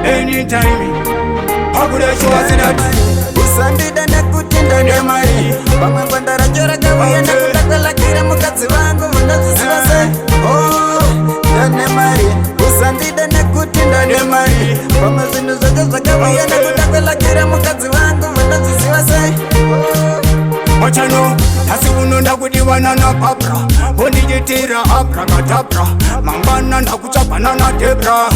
Anytime, how could I show us that? Usandide nekutinda ndemari pamwe pandarachora kawiya nekutakala kira mukadzi vangu munozisiva sei. Oh, ndanemari usandide nekutinda ndemari pamwe zvinhu zvake zvakawiya nekutakala kira mukadzi vangu munozisiva sei. Wachano, hasi unonda kudiwana na papra Bondijetira abrakadabra Mambana na kuchapana na debra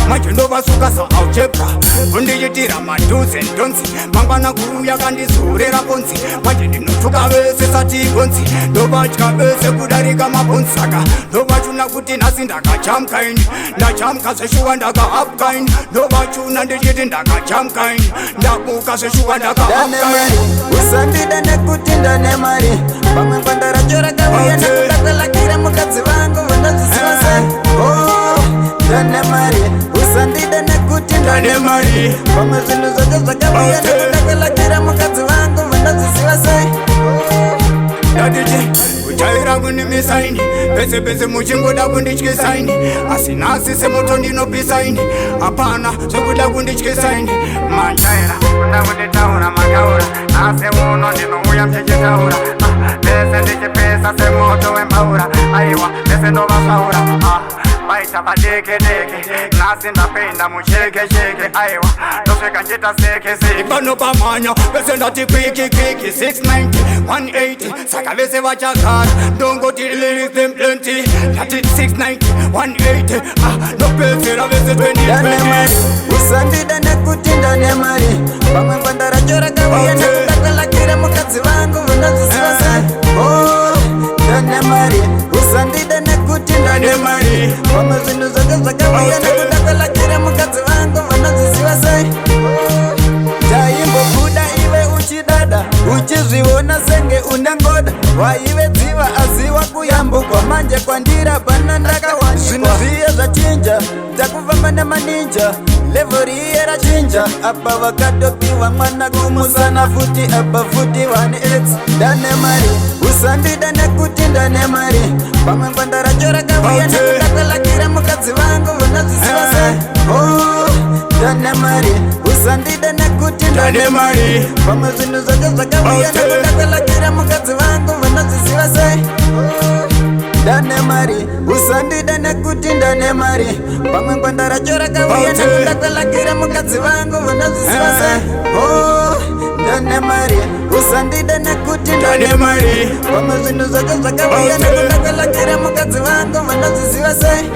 Majendo vasukasa algebra Bondijetira maduzi and donzi Mambana kuruya kandizurera bonzi Majende notuka vese sati bonzi Dobachka vese kudarika mabonsaka Dobachuna kuti nasi ndaka jamkain Ndajamka seshuwa ndaka upkain Dobachuna ndejete ndaka jamkain Ndabuka seshuwa ndaka upkain. Usandide nekuti ndanemari pamwe pandarachora kawiya nekutakala kira mukadzi vangu vanozisiva sei. Oh, ndanemari usandide nekuti ndanemari pamwe zvinhu zvake zvakawiya nekutakala kira mukadzi vangu vanozisiva sei. Dadiji kujaira kunimisaini pese pese muchingoda kundityisaini asi nhasi semoto ndinopisaini hapana zvekuda kundityisaini manjaira kuda kunditaura makaura nhasi uno ndinouya mchichitaura pese ndichipesa semoto wembaura aiwa pese ndovasvaura vaita vadeke-deke nhasi ndapinda mucheke-cheke aiwa ndosvika nchita seke-seke pano pamhanya pese ndati kwiki-kwiki 690 180 saka vese vachagara ndongoti lyrics them plenty ndati 690 180 ndopedzera vese 2020. Usandide nekuti ndanemari pamwe pandarachora kawiya nekutakala kira mukadzi vangu vanozisiva sei. Oh, ndanemari usandide nekuti ndanemari pamwe zvinhu zvake zvakawiya nekutakala kira mukadzi vangu vanozisiva sei. Taimbobuda ive uchidada uchizviona senge unengoda waive dziva aziwa kuyambugwa manje kwandira pana ndakawanikwa zvinhu zviye zvachinja takufamba nemaninja levhori iye rachinja apa vakatopiwa mwana kumusana futi apa futi 1x. Ndanemari usandide nekuti ndanemari pamwe pandarachora kawiya nekutakala kira mukadzi vangu vanozisiva sei. Oh, ndanemari usandide nekuti ndanemari pamwe zvinhu zvake zvakawiya nekutakala kira mukadzi vangu vanozisiva sei. Ndanemari usandide nekuti ndanemari pamwe pandarachora kawiya nekutakala kira mukadzi vangu vanozisiva sei. Oh, ndanemari usandide nekuti ndanemari pamwe zvinhu zvake zvakawiya nekutakala kira mukadzi vangu vanozisiva sei.